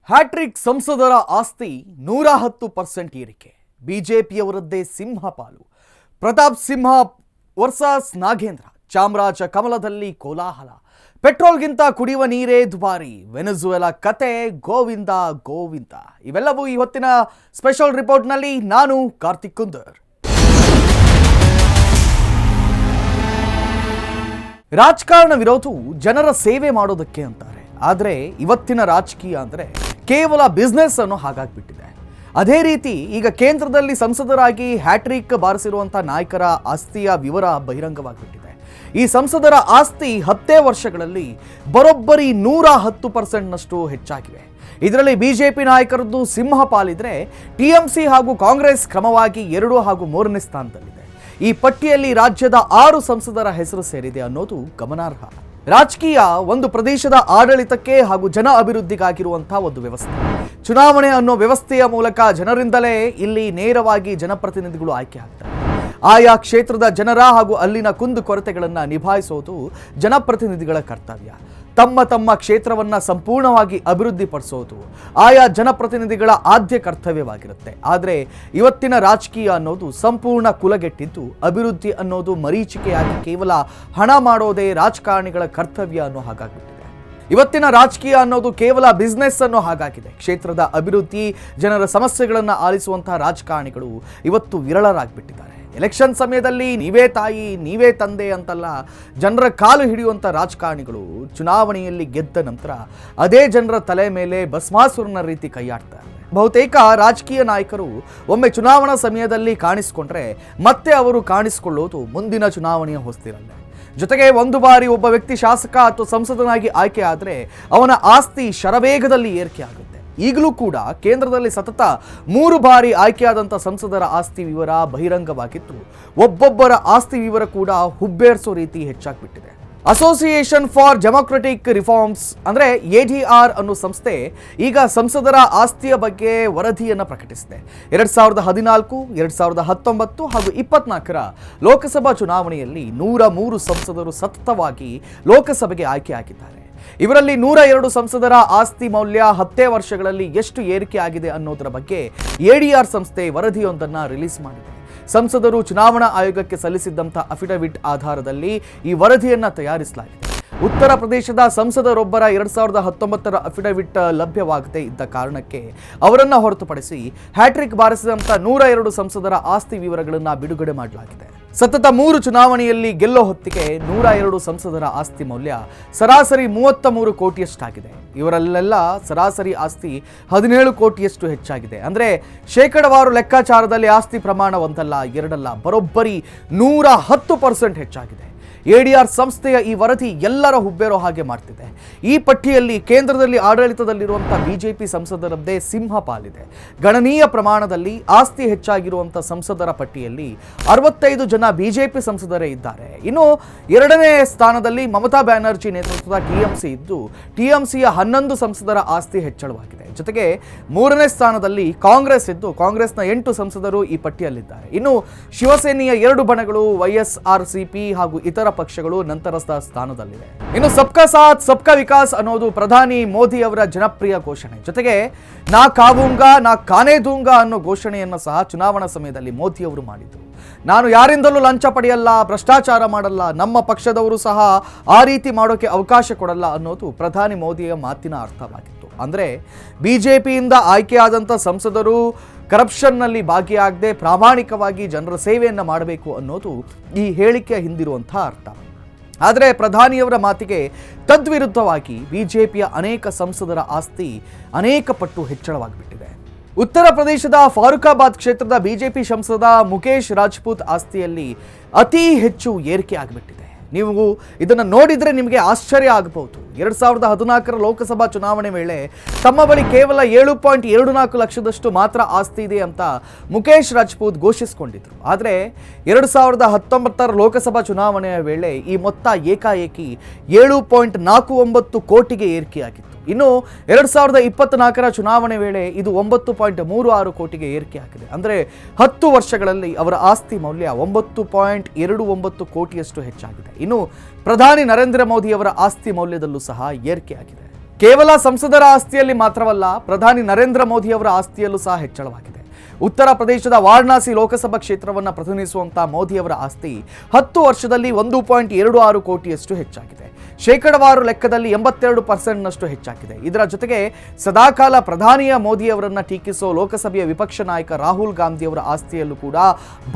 Hat trick ಸಂಸದರ ಆಸ್ತಿ 110% ಏರಿಕೆ. ಬಿಜೆಪಿಯವರದ್ದೇ ಸಿಂಹಪಾಲು. ಪ್ರತಾಪ್ ಸಿಂಹ ವರ್ಸಸ್ ನಾಗೇಂದ್ರ. ಚಾಮರಾಜ ಕಮಲದಲ್ಲಿ ಕೋಲಾಹಲ. ಪೆಟ್ರೋಲ್ಗಿಂತ ಕುಡಿಯುವ ನೀರೇ ದುಬಾರಿ. ವೆನೆಜುವೆಲಾ ಕತೆ ಗೋವಿಂದ ಗೋವಿಂದ. ಇವೆಲ್ಲವೂ ಈ ಹೊತ್ತಿನ ಸ್ಪೆಷಲ್ ರಿಪೋರ್ಟ್ನಲ್ಲಿ. ನಾನು ಕಾರ್ತಿಕ್ ಕುಂದರ್. ರಾಜಕಾರಣವಿರೋದು ಜನರ ಸೇವೆ ಮಾಡೋದಕ್ಕೆ ಅಂತಾರೆ. ಆದರೆ ಇವತ್ತಿನ ರಾಜಕೀಯ ಅಂದರೆ ಕೇವಲ ಬಿಸ್ನೆಸ್ ಅನ್ನೋ ಹಾಗಾಗ್ಬಿಟ್ಟಿದೆ. ಅದೇ ರೀತಿ ಈಗ ಕೇಂದ್ರದಲ್ಲಿ ಸಂಸದರಾಗಿ ಹ್ಯಾಟ್ರಿಕ್ ಬಾರಿಸಿರುವಂಥ ನಾಯಕರ ಆಸ್ತಿಯ ವಿವರ ಬಹಿರಂಗವಾಗಿಬಿಟ್ಟಿದೆ. ಈ ಸಂಸದರ ಆಸ್ತಿ 10 ವರ್ಷಗಳಲ್ಲಿ ಬರೋಬ್ಬರಿ 110%ನಷ್ಟು ಹೆಚ್ಚಾಗಿವೆ. ಇದರಲ್ಲಿ ಬಿಜೆಪಿ ನಾಯಕರದ್ದು ಸಿಂಹ ಪಾಲಿದ್ರೆ ಟಿಎಂಸಿ ಹಾಗೂ ಕಾಂಗ್ರೆಸ್ ಕ್ರಮವಾಗಿ 2 ಹಾಗೂ 3ನೇ ಸ್ಥಾನದಲ್ಲಿದೆ. ಈ ಪಟ್ಟಿಯಲ್ಲಿ ರಾಜ್ಯದ 6 ಸಂಸದರ ಹೆಸರು ಸೇರಿದೆ ಅನ್ನೋದು ಗಮನಾರ್ಹ. ರಾಜಕೀಯ ಒಂದು ಪ್ರದೇಶದ ಆಡಳಿತಕ್ಕೆ ಹಾಗೂ ಜನ ಅಭಿವೃದ್ಧಿಗಾಗಿರುವಂತಹ ಒಂದು ವ್ಯವಸ್ಥೆ. ಚುನಾವಣೆ ಅನ್ನೋ ವ್ಯವಸ್ಥೆಯ ಮೂಲಕ ಜನರಿಂದಲೇ ಇಲ್ಲಿ ನೇರವಾಗಿ ಜನಪ್ರತಿನಿಧಿಗಳು ಆಯ್ಕೆ ಆಗ್ತಾರೆ. ಆಯಾ ಕ್ಷೇತ್ರದ ಜನರ ಹಾಗೂ ಅಲ್ಲಿನ ಕುಂದುಕೊರತೆಗಳನ್ನು ನಿಭಾಯಿಸೋದು ಜನಪ್ರತಿನಿಧಿಗಳ ಕರ್ತವ್ಯ. ತಮ್ಮ ತಮ್ಮ ಕ್ಷೇತ್ರವನ್ನ ಸಂಪೂರ್ಣವಾಗಿ ಅಭಿವೃದ್ಧಿಪಡಿಸೋದು ಆಯಾ ಜನಪ್ರತಿನಿಧಿಗಳ ಆದ್ಯ ಕರ್ತವ್ಯವಾಗಿರುತ್ತೆ. ಆದರೆ ಇವತ್ತಿನ ರಾಜಕೀಯ ಅನ್ನೋದು ಸಂಪೂರ್ಣ ಕುಲಗೆಟ್ಟಿದ್ದು, ಅಭಿವೃದ್ಧಿ ಅನ್ನೋದು ಮರೀಚಿಕೆಯಾಗಿ ಕೇವಲ ಹಣ ಮಾಡೋದೇ ರಾಜಕಾರಣಿಗಳ ಕರ್ತವ್ಯ ಅನ್ನೋ ಹಾಗಾಗ್ಬಿಟ್ಟಿದೆ. ಇವತ್ತಿನ ರಾಜಕೀಯ ಅನ್ನೋದು ಕೇವಲ ಬಿಸ್ನೆಸ್ ಅನ್ನೋ ಹಾಗಾಗಿದೆ. ಕ್ಷೇತ್ರದ ಅಭಿವೃದ್ಧಿ, ಜನರ ಸಮಸ್ಯೆಗಳನ್ನು ಆಲಿಸುವಂತಹ ರಾಜಕಾರಣಿಗಳು ಇವತ್ತು ವಿರಳರಾಗ್ಬಿಟ್ಟಿದ್ದಾರೆ. ಎಲೆಕ್ಷನ್ ಸಮಯದಲ್ಲಿ ನೀವೇ ತಾಯಿ ನೀವೇ ತಂದೆ ಅಂತಲ್ಲ, ಜನರ ಕಾಲು ಹಿಡಿಯುವಂಥ ರಾಜಕಾರಣಿಗಳು ಚುನಾವಣೆಯಲ್ಲಿ ಗೆದ್ದ ನಂತರ ಅದೇ ಜನರ ತಲೆ ಮೇಲೆ ಭಸ್ಮಾಸುರನ ರೀತಿ ಕೈಯಾಡ್ತಾರೆ. ಬಹುತೇಕ ರಾಜಕೀಯ ನಾಯಕರು ಒಮ್ಮೆ ಚುನಾವಣಾ ಸಮಯದಲ್ಲಿ ಕಾಣಿಸಿಕೊಂಡ್ರೆ ಮತ್ತೆ ಅವರು ಕಾಣಿಸಿಕೊಳ್ಳೋದು ಮುಂದಿನ ಚುನಾವಣೆಯ ಹೊಸ್ತಿರಲ್ಲ. ಜೊತೆಗೆ ಒಂದು ಬಾರಿ ಒಬ್ಬ ವ್ಯಕ್ತಿ ಶಾಸಕ ಅಥವಾ ಸಂಸದನಾಗಿ ಆಯ್ಕೆ ಆದರೆ ಅವನ ಆಸ್ತಿ ಶರವೇಗದಲ್ಲಿ ಏರಿಕೆ ಆಗುತ್ತೆ. ಈಗಲೂ ಕೂಡ ಕೇಂದ್ರದಲ್ಲಿ ಸತತ 3 ಬಾರಿ ಆಯ್ಕೆಯಾದಂಥ ಸಂಸದರ ಆಸ್ತಿ ವಿವರ ಬಹಿರಂಗವಾಗಿತ್ತು. ಒಬ್ಬೊಬ್ಬರ ಆಸ್ತಿ ವಿವರ ಕೂಡ ಹುಬ್ಬೇರಿಸೋ ರೀತಿ ಹೆಚ್ಚಾಗ್ಬಿಟ್ಟಿದೆ. ಅಸೋಸಿಯೇಷನ್ ಫಾರ್ ಡೆಮೊಕ್ರೆಟಿಕ್ ರಿಫಾರ್ಮ್ಸ್ ಅಂದರೆ ADR ಅನ್ನೋ ಸಂಸ್ಥೆ ಈಗ ಸಂಸದರ ಆಸ್ತಿಯ ಬಗ್ಗೆ ವರದಿಯನ್ನು ಪ್ರಕಟಿಸಿದೆ. 2014, 2019 ಹಾಗೂ 24ರ ಲೋಕಸಭಾ ಚುನಾವಣೆಯಲ್ಲಿ 103 ಸಂಸದರು ಸತತವಾಗಿ ಲೋಕಸಭೆಗೆ ಆಯ್ಕೆಯಾಗಿದ್ದಾರೆ. ಇವರಲ್ಲಿ 102 ಸಂಸದರ ಆಸ್ತಿ ಮೌಲ್ಯ 10 ವರ್ಷಗಳಲ್ಲಿ ಎಷ್ಟು ಏರಿಕೆ ಆಗಿದೆ ಅನ್ನೋದರ ಬಗ್ಗೆ ADR ಸಂಸ್ಥೆ ವರದಿಯೊಂದನ್ನು ರಿಲೀಸ್ ಮಾಡಿದೆ. ಸಂಸದರು ಚುನಾವಣಾ ಆಯೋಗಕ್ಕೆ ಸಲ್ಲಿಸಿದ್ದಂಥ ಅಫಿಡವಿಟ್ ಆಧಾರದಲ್ಲಿ ಈ ವರದಿಯನ್ನು ತಯಾರಿಸಲಾಗಿದೆ. ಉತ್ತರ ಪ್ರದೇಶದ ಸಂಸದರೊಬ್ಬರ 2019ರ ಅಫಿಡವಿಟ್ ಲಭ್ಯವಾಗದೇ ಇದ್ದ ಕಾರಣಕ್ಕೆ ಅವರನ್ನು ಹೊರತುಪಡಿಸಿ ಹ್ಯಾಟ್ರಿಕ್ ಬಾರಿಸಿದಂಥ 102 ಸಂಸದರ ಆಸ್ತಿ ವಿವರಗಳನ್ನು ಬಿಡುಗಡೆ ಮಾಡಲಾಗಿದೆ. ಸತತ 3 ಚುನಾವಣೆಯಲ್ಲಿ ಗೆಲ್ಲೋ ಹೊತ್ತಿಗೆ 102 ಸಂಸದರ ಆಸ್ತಿ ಮೌಲ್ಯ ಸರಾಸರಿ 33 ಕೋಟಿಯಷ್ಟಾಗಿದೆ. ಇವರಲ್ಲೆಲ್ಲ ಸರಾಸರಿ ಆಸ್ತಿ 17 ಕೋಟಿಯಷ್ಟು ಹೆಚ್ಚಾಗಿದೆ. ಅಂದರೆ ಶೇಕಡವಾರು ಲೆಕ್ಕಾಚಾರದಲ್ಲಿ ಆಸ್ತಿ ಪ್ರಮಾಣ ಒಂದಲ್ಲ ಎರಡಲ್ಲ, ಬರೋಬ್ಬರಿ 110% ಹೆಚ್ಚಾಗಿದೆ. ADR ಸಂಸ್ಥೆಯ ಈ ವರದಿ ಎಲ್ಲರ ಹುಬ್ಬೇರೋ ಹಾಗೆ ಮಾಡ್ತಿದೆ. ಈ ಪಟ್ಟಿಯಲ್ಲಿ ಕೇಂದ್ರದಲ್ಲಿ ಆಡಳಿತದಲ್ಲಿರುವಂಥ ಬಿಜೆಪಿ ಸಂಸದರದ್ದೇ ಸಿಂಹ ಪಾಲಿದೆ. ಗಣನೀಯ ಪ್ರಮಾಣದಲ್ಲಿ ಆಸ್ತಿ ಹೆಚ್ಚಾಗಿರುವಂಥ ಸಂಸದರ ಪಟ್ಟಿಯಲ್ಲಿ 65 ಜನ ಬಿಜೆಪಿ ಸಂಸದರೇ ಇದ್ದಾರೆ. ಇನ್ನು 2ನೇ ಸ್ಥಾನದಲ್ಲಿ ಮಮತಾ ಬ್ಯಾನರ್ಜಿ ನೇತೃತ್ವದ ಟಿಎಂಸಿ ಇದ್ದು, ಟಿಎಂಸಿಯ 11 ಸಂಸದರ ಆಸ್ತಿ ಹೆಚ್ಚಳವಾಗಿದೆ. ಜೊತೆಗೆ 3ನೇ ಸ್ಥಾನದಲ್ಲಿ ಕಾಂಗ್ರೆಸ್ ಇದ್ದು, ಕಾಂಗ್ರೆಸ್ನ 8 ಸಂಸದರು ಈ ಪಟ್ಟಿಯಲ್ಲಿದ್ದಾರೆ. ಇನ್ನು ಶಿವಸೇನೆಯ 2 ಬಣಗಳು YSRCP ಹಾಗೂ ಇತರ ಪಕ್ಷಗಳು ನಂತರದ ಸ್ಥಾನದಲ್ಲಿವೆ. ಇನ್ನು ಸಬ್ಕಾ ಸಾಥ್ ಸಬ್ಕಾ ವಿಕಾಸ್ ಅನ್ನೋದು ಪ್ರಧಾನಿ ಮೋದಿ ಅವರ ಜನಪ್ರಿಯ ಘೋಷಣೆ. ಜೊತೆಗೆ ನಾ ಕಾವೂಂಗಾ ನಾ ಕಾನೇ ದೂಂಗಾ ಅನ್ನೋ ಘೋಷಣೆಯನ್ನು ಸಹ ಚುನಾವಣಾ ಸಮಯದಲ್ಲಿ ಮೋದಿ ಅವರು ಮಾಡಿದ್ರು. ನಾನು ಯಾರಿಂದಲೂ ಲಂಚ ಪಡೆಯಲ್ಲ, ಭ್ರಷ್ಟಾಚಾರ ಮಾಡಲ್ಲ, ನಮ್ಮ ಪಕ್ಷದವರು ಸಹ ಆ ರೀತಿ ಮಾಡೋಕೆ ಅವಕಾಶ ಕೊಡಲ್ಲ ಅನ್ನೋದು ಪ್ರಧಾನಿ ಮೋದಿಯ ಮಾತಿನ ಅರ್ಥವಾಗಿತ್ತು. ಅಂದರೆ ಬಿಜೆಪಿಯಿಂದ ಆಯ್ಕೆಯಾದಂಥ ಸಂಸದರು ಕರಪ್ಷನ್ನಲ್ಲಿ ಭಾಗಿಯಾಗದೆ ಪ್ರಾಮಾಣಿಕವಾಗಿ ಜನರ ಸೇವೆಯನ್ನು ಮಾಡಬೇಕು ಅನ್ನೋದು ಈ ಹೇಳಿಕೆಯ ಹಿಂದಿರುವಂಥ ಅರ್ಥ. ಆದರೆ ಪ್ರಧಾನಿಯವರ ಮಾತಿಗೆ ತದ್ವಿರುದ್ಧವಾಗಿ ಬಿಜೆಪಿಯ ಅನೇಕ ಸಂಸದರ ಆಸ್ತಿ ಅನೇಕ ಪಟ್ಟು ಹೆಚ್ಚಳವಾಗಿಬಿಟ್ಟಿದೆ. ಉತ್ತರ ಪ್ರದೇಶದ ಫಾರೂಖಾಬಾದ್ ಕ್ಷೇತ್ರದ ಬಿಜೆಪಿ ಸಂಸದ ಮುಕೇಶ್ ರಾಜ್ಪೂತ್ ಆಸ್ತಿಯಲ್ಲಿ ಅತಿ ಹೆಚ್ಚು ಏರಿಕೆ ಆಗಿಬಿಟ್ಟಿದೆ. ನೀವು ಇದನ್ನು ನೋಡಿದರೆ ನಿಮಗೆ ಆಶ್ಚರ್ಯ ಆಗಬಹುದು. 2014ರ ಲೋಕಸಭಾ ಚುನಾವಣೆ ವೇಳೆ ತಮ್ಮ ಬಳಿ ಕೇವಲ 7.24 ಲಕ್ಷದಷ್ಟು ಮಾತ್ರ ಆಸ್ತಿ ಇದೆ ಅಂತ ಮುಕೇಶ್ ರಾಜ್ಪೂತ್ ಘೋಷಿಸಿಕೊಂಡಿದ್ರು. ಆದರೆ 2019ರ ಲೋಕಸಭಾ ಚುನಾವಣೆಯ ವೇಳೆ ಈ ಮೊತ್ತ ಏಕಾಏಕಿ 7.49 ಕೋಟಿಗೆ ಏರಿಕೆಯಾಗಿತ್ತು. ಇನ್ನು 2024ರ ಚುನಾವಣೆ ವೇಳೆ ಇದು 9.36 ಕೋಟಿಗೆ ಏರಿಕೆಯಾಗಿದೆ. ಅಂದರೆ 10 ವರ್ಷಗಳಲ್ಲಿ ಅವರ ಆಸ್ತಿ ಮೌಲ್ಯ 9.29 ಕೋಟಿಯಷ್ಟು ಹೆಚ್ಚಾಗಿದೆ. ಇನ್ನು ಪ್ರಧಾನಿ ನರೇಂದ್ರ ಮೋದಿ ಅವರ ಆಸ್ತಿ ಮೌಲ್ಯದಲ್ಲೂ ಸಹ ಏರಿಕೆಯಾಗಿದೆ. ಕೇವಲ ಸಂಸದರ ಆಸ್ತಿಯಲ್ಲಿ ಮಾತ್ರವಲ್ಲ, ಪ್ರಧಾನಿ ನರೇಂದ್ರ ಮೋದಿ ಅವರ ಆಸ್ತಿಯಲ್ಲೂ ಸಹ ಹೆಚ್ಚಳವಾಗಿದೆ. ಉತ್ತರ ಪ್ರದೇಶದ ವಾರಣಾಸಿ ಲೋಕಸಭಾ ಕ್ಷೇತ್ರವನ್ನು ಪ್ರತಿನಿಧಿಸುವಂತಹ ಮೋದಿ ಅವರ ಆಸ್ತಿ 10 ವರ್ಷದಲ್ಲಿ 1.26 ಕೋಟಿಯಷ್ಟು ಹೆಚ್ಚಾಗಿದೆ. ಶೇಕಡವಾರು ಲೆಕ್ಕದಲ್ಲಿ 82%ನಷ್ಟು ಹೆಚ್ಚಾಗಿದೆ. ಇದರ ಜೊತೆಗೆ ಸದಾಕಾಲ ಪ್ರಧಾನಿಯ ಮೋದಿ ಅವರನ್ನ ಟೀಕಿಸೋ ಲೋಕಸಭೆಯ ವಿಪಕ್ಷ ನಾಯಕ ರಾಹುಲ್ ಗಾಂಧಿ ಅವರ ಆಸ್ತಿಯಲ್ಲೂ ಕೂಡ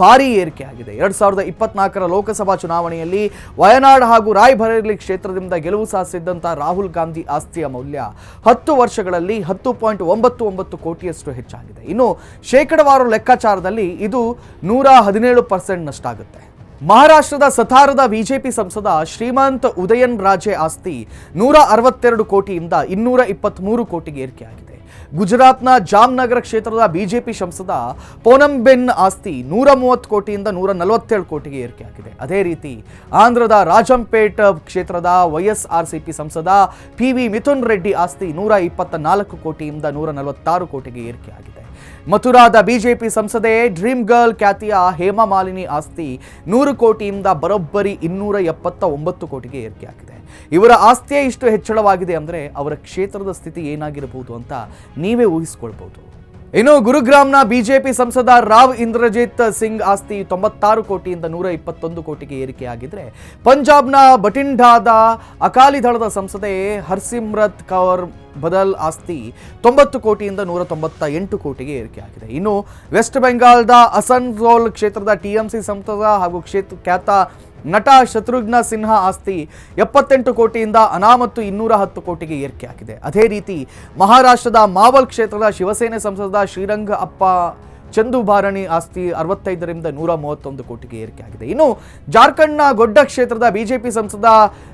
ಭಾರೀ ಏರಿಕೆಯಾಗಿದೆ. 2024ರ ಲೋಕಸಭಾ ಚುನಾವಣೆಯಲ್ಲಿ ವಯನಾಡ್ ಹಾಗೂ ರಾಯ್ಬರೇಲಿ ಕ್ಷೇತ್ರದಿಂದ ಗೆಲುವು ಸಾಧಿಸಿದ್ದಂತಹ ರಾಹುಲ್ ಗಾಂಧಿ ಆಸ್ತಿಯ ಮೌಲ್ಯ 10 ವರ್ಷಗಳಲ್ಲಿ 10.99 ಕೋಟಿಯಷ್ಟು ಹೆಚ್ಚಾಗಿದೆ. ಇನ್ನು ಶೇಕಡವಾರು ಲೆಕ್ಕಾಚಾರದಲ್ಲಿ ಇದು 117%ನಷ್ಟಾಗುತ್ತೆ. ಮಹಾರಾಷ್ಟ್ರದ ಸತಾರದ ಬಿಜೆಪಿ ಸಂಸದ ಶ್ರೀಮಂತ್ ಉದಯನ್ ರಾಜೆ ಆಸ್ತಿ 162 ಕೋಟಿಯಿಂದ 223 ಕೋಟಿಗೆ ಏರಿಕೆಯಾಗಿದೆ. ಗುಜರಾತ್ನ ಜಾಮ್ನಗರ ಕ್ಷೇತ್ರದ ಬಿಜೆಪಿ ಸಂಸದ ಪೋನಂಬೆನ್ ಆಸ್ತಿ 130 ಕೋಟಿಯಿಂದ 147 ಕೋಟಿಗೆ ಏರಿಕೆಯಾಗಿದೆ. ಅದೇ ರೀತಿ ಆಂಧ್ರದ ರಾಜಂಪೇಟ್ ಕ್ಷೇತ್ರದ ವೈಎಸ್ಆರ್ಸಿಪಿ ಸಂಸದ ಪಿವಿ ಮಿಥುನ್ ರೆಡ್ಡಿ ಆಸ್ತಿ 124 ಕೋಟಿಯಿಂದ 146 ಕೋಟಿಗೆ ಏರಿಕೆಯಾಗಿದೆ. ಮಥುರಾದ ಬಿಜೆಪಿ ಸಂಸದೆ ಡ್ರೀಮ್ ಗರ್ಲ್ ಖ್ಯಾತಿಯ ಹೇಮಾ ಮಾಲಿನಿ ಆಸ್ತಿ 100 ಕೋಟಿಯಿಂದ ಬರೋಬ್ಬರಿ 279 ಕೋಟಿಗೆ ಏರಿಕೆಯಾಗಿದೆ. ಇವರ ಆಸ್ತಿಯೇ ಇಷ್ಟು ಹೆಚ್ಚಳವಾಗಿದೆ ಅಂದರೆ ಅವರ ಕ್ಷೇತ್ರದ ಸ್ಥಿತಿ ಏನಾಗಿರಬಹುದು ಅಂತ ನೀವೇ ಊಹಿಸಿಕೊಳ್ಬಹುದು. ಇನ್ನು ಗುರುಗ್ರಾಮ್ನ ಬಿಜೆಪಿ ಸಂಸದ ರಾವ್ ಇಂದ್ರಜಿತ್ ಸಿಂಗ್ ಆಸ್ತಿ 96 ಕೋಟಿಯಿಂದ 121 ಕೋಟಿಗೆ ಏರಿಕೆಯಾಗಿದ್ರೆ, ಪಂಜಾಬ್ನ ಬಟಿಂಡಾದ ಅಕಾಲಿ ದಳದ ಸಂಸದೆ ಹರ್ಸಿಮ್ರತ್ ಕೌರ್ ಬದಲ್ ಆಸ್ತಿ 90 ಕೋಟಿಯಿಂದ 198 ಕೋಟಿಗೆ ಏರಿಕೆಯಾಗಿದೆ. ಇನ್ನು ವೆಸ್ಟ್ ಬೆಂಗಾಲ್ದ ಅಸನ್ಸೋಲ್ ಕ್ಷೇತ್ರದ ಟಿಎಂಸಿ ಸಂಸದ ಹಾಗೂ ಖ್ಯಾತ ನಟ ಶತ್ರುಘ್ನ ಸಿನ್ಹಾ ಆಸ್ತಿ 78 ಕೋಟಿಯಿಂದ ಅನಾಮತ್ತು 210 ಕೋಟಿಗೆ ಏರಿಕೆಯಾಗಿದೆ. ಅದೇ ರೀತಿ ಮಹಾರಾಷ್ಟ್ರದ ಮಾವಲ್ ಕ್ಷೇತ್ರದ ಶಿವಸೇನೆ ಸಂಸದ ಶ್ರೀರಂಗ ಅಪ್ಪ ಚಂದುಭಾರಣಿ ಆಸ್ತಿ 65ರಿಂದ 131 ಕೋಟಿಗೆ ಏರಿಕೆಯಾಗಿದೆ. ಇನ್ನು ಜಾರ್ಖಂಡ್ನ ಗೊಡ್ಡ ಕ್ಷೇತ್ರದ ಬಿಜೆಪಿ ಸಂಸದ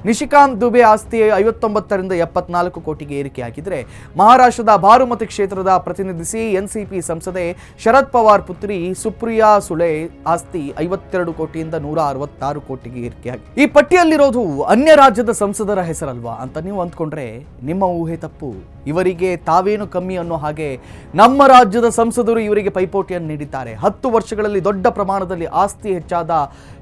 ನಿಶಿಕಾಂತ್ ದುಬೆ ಆಸ್ತಿ 59ರಿಂದ 74 ಕೋಟಿಗೆ ಏರಿಕೆಯಾಗಿದ್ದರೆ, ಮಹಾರಾಷ್ಟ್ರದ ಬಾರುಮತಿ ಕ್ಷೇತ್ರದ ಪ್ರತಿನಿಧಿಸಿ ಎನ್ಸಿಪಿ ಸಂಸದೆ ಶರದ್ ಪವಾರ್ ಪುತ್ರಿ ಸುಪ್ರಿಯಾ ಸುಳೆ ಆಸ್ತಿ 52 ಕೋಟಿಯಿಂದ 166 ಕೋಟಿಗೆ ಏರಿಕೆಯಾಗಿದೆ. ಈ ಪಟ್ಟಿಯಲ್ಲಿರೋದು ಅನ್ಯ ರಾಜ್ಯದ ಸಂಸದರ ಹೆಸರಲ್ವಾ ಅಂತ ನೀವು ಅಂದ್ಕೊಂಡ್ರೆ ನಿಮ್ಮ ಊಹೆ ತಪ್ಪು. ಇವರಿಗೆ ತಾವೇನು ಕಮ್ಮಿ ಅನ್ನೋ ಹಾಗೆ ನಮ್ಮ ರಾಜ್ಯದ ಸಂಸದರು ಇವರಿಗೆ ಪೈಪೋಟಿಯನ್ನು ನೀಡಿದ್ದಾರೆ. 10 ವರ್ಷಗಳಲ್ಲಿ ದೊಡ್ಡ ಪ್ರಮಾಣದಲ್ಲಿ ಆಸ್ತಿ ಹೆಚ್ಚಾದ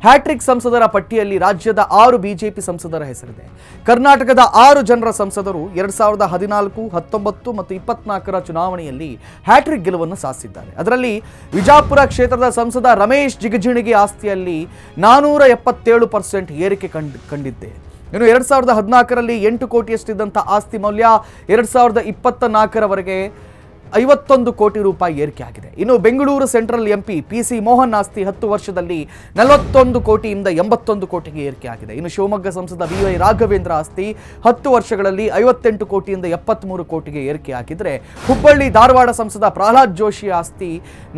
ಹ್ಯಾಟ್ರಿಕ್ ಸಂಸದರ ಪಟ್ಟಿಯಲ್ಲಿ ರಾಜ್ಯದ 6 ಬಿಜೆಪಿ ಸಂಸದರ ಹೆಸರಿದೆ. ಕರ್ನಾಟಕದ 6 ಜನರ ಸಂಸದರು 2014, 19 ಮತ್ತು 24ರ ಚುನಾವಣೆಯಲ್ಲಿ ಹ್ಯಾಟ್ರಿಕ್ ಗೆಲುವನ್ನು ಸಾಧಿಸಿದ್ದಾರೆ. ಅದರಲ್ಲಿ ವಿಜಾಪುರ ಕ್ಷೇತ್ರದ ಸಂಸದ ರಮೇಶ್ ಜಿಗಜಿಣಗಿ ಆಸ್ತಿಯಲ್ಲಿ 477% ಏರಿಕೆ ಕಂಡಿದ್ದೆ. ಇನ್ನು 2014ರಲ್ಲಿ 8 ಕೋಟಿಯಷ್ಟಿದ್ದಂಥ ಆಸ್ತಿ ಮೌಲ್ಯ 2024ರವರೆಗೆ 51 ಕೋಟಿ ರೂಪಾಯಿ ಏರಿಕೆ ಆಗಿದೆ. ಇನ್ನು Bengaluru central MP PC Mohan ಆಸ್ತಿ 10 ವರ್ಷದಲ್ಲಿ 41 ಕೋಟಿಯಿಂದ 81 ಕೋಟಿಗೆ ಏರಿಕೆ ಆಗಿದೆ. ಇನ್ನು ಶಿವಮೊಗ್ಗ ಸಂಸದ ಬಿವೈ ರಾಘವೇಂದ್ರ ಆಸ್ತಿ 10 ವರ್ಷಗಳಲ್ಲಿ 58 ಕೋಟಿಯಿಂದ 73 ಕೋಟಿಗೆ ಏರಿಕೆ ಆಗಿದ್ರೆ, ಹುಬ್ಬಳ್ಳಿ ಧಾರವಾಡ ಸಂಸದ ಪ್ರಹ್ಲಾದ್ ಜೋಶಿ ಆಸ್ತಿ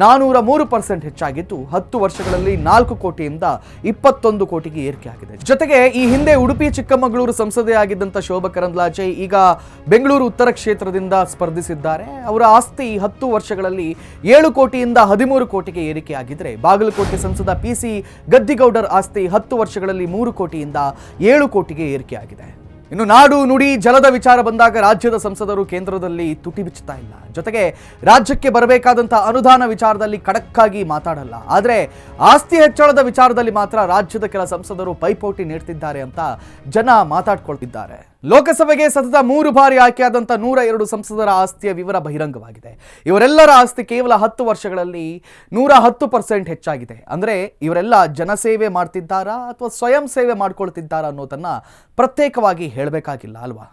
403% ಹೆಚ್ಚಾಗಿದ್ದು 10 ವರ್ಷಗಳಲ್ಲಿ 4 ಕೋಟಿಯಿಂದ 21 ಕೋಟಿಗೆ ಏರಿಕೆ ಆಗಿದೆ. ಜೊತೆಗೆ ಈ ಹಿಂದೆ ಉಡುಪಿ ಚಿಕ್ಕಮಗಳೂರು ಸಂಸದೆಯಾಗಿದ್ದಂಥ ಶೋಭಾ ಕರಂದ್ಲಾಜೆ ಈಗ ಬೆಂಗಳೂರು ಉತ್ತರ ಕ್ಷೇತ್ರದಿಂದ ಸ್ಪರ್ಧಿಸಿದ್ದಾರೆ. ಅವರ ಆಸ್ತಿ 10 ವರ್ಷಗಳಲ್ಲಿ 7 ಕೋಟಿಯಿಂದ 13 ಕೋಟಿಗೆ ಏರಿಕೆಯಾಗಿದ್ದರೆ, ಬಾಗಲಕೋಟೆ ಸಂಸದ ಪಿಸಿ ಗದ್ದಿಗೌಡರ್ ಆಸ್ತಿ 10 ವರ್ಷಗಳಲ್ಲಿ 3 ಕೋಟಿಯಿಂದ 7 ಕೋಟಿಗೆ ಏರಿಕೆಯಾಗಿದೆ. ಇನ್ನು ನಾಡು ನುಡಿ ಜಲದ ವಿಚಾರ ಬಂದಾಗ ರಾಜ್ಯದ ಸಂಸದರು ಕೇಂದ್ರದಲ್ಲಿ ತುಟಿ ಬಿಚ್ಚುತ್ತಾ ಇಲ್ಲ. ಜೊತೆಗೆ ರಾಜ್ಯಕ್ಕೆ ಬರಬೇಕಾದಂತಹ ಅನುದಾನ ವಿಚಾರದಲ್ಲಿ ಖಡಕ್ಕಾಗಿ ಮಾತಾಡಲ್ಲ. ಆದರೆ ಆಸ್ತಿ ಹೆಚ್ಚಳದ ವಿಚಾರದಲ್ಲಿ ಮಾತ್ರ ರಾಜ್ಯದ ಕೆಲ ಸಂಸದರು ಪೈಪೋಟಿ ನೀಡ್ತಿದ್ದಾರೆ ಅಂತ ಜನ ಮಾತಾಡ್ಕೊಳ್ತಿದ್ದಾರೆ. ಲೋಕಸಭೆಗೆ ಸತತ 3 ಬಾರಿ ಆಯ್ಕೆಯಾದಂಥ 102 ಸಂಸದರ ಆಸ್ತಿಯ ವಿವರ ಬಹಿರಂಗವಾಗಿದೆ. ಇವರೆಲ್ಲರ ಆಸ್ತಿ ಕೇವಲ 10 ವರ್ಷಗಳಲ್ಲಿ 110% ಹೆಚ್ಚಾಗಿದೆ. ಅಂದರೆ ಇವರೆಲ್ಲ ಜನಸೇವೆ ಮಾಡ್ತಿದ್ದಾರಾ ಅಥವಾ ಸ್ವಯಂ ಸೇವೆ ಮಾಡ್ಕೊಳ್ತಿದ್ದಾರಾ ಅನ್ನೋದನ್ನ ಪ್ರತ್ಯೇಕವಾಗಿ ಹೇಳಬೇಕಾಗಿಲ್ಲ ಅಲ್ವಾ?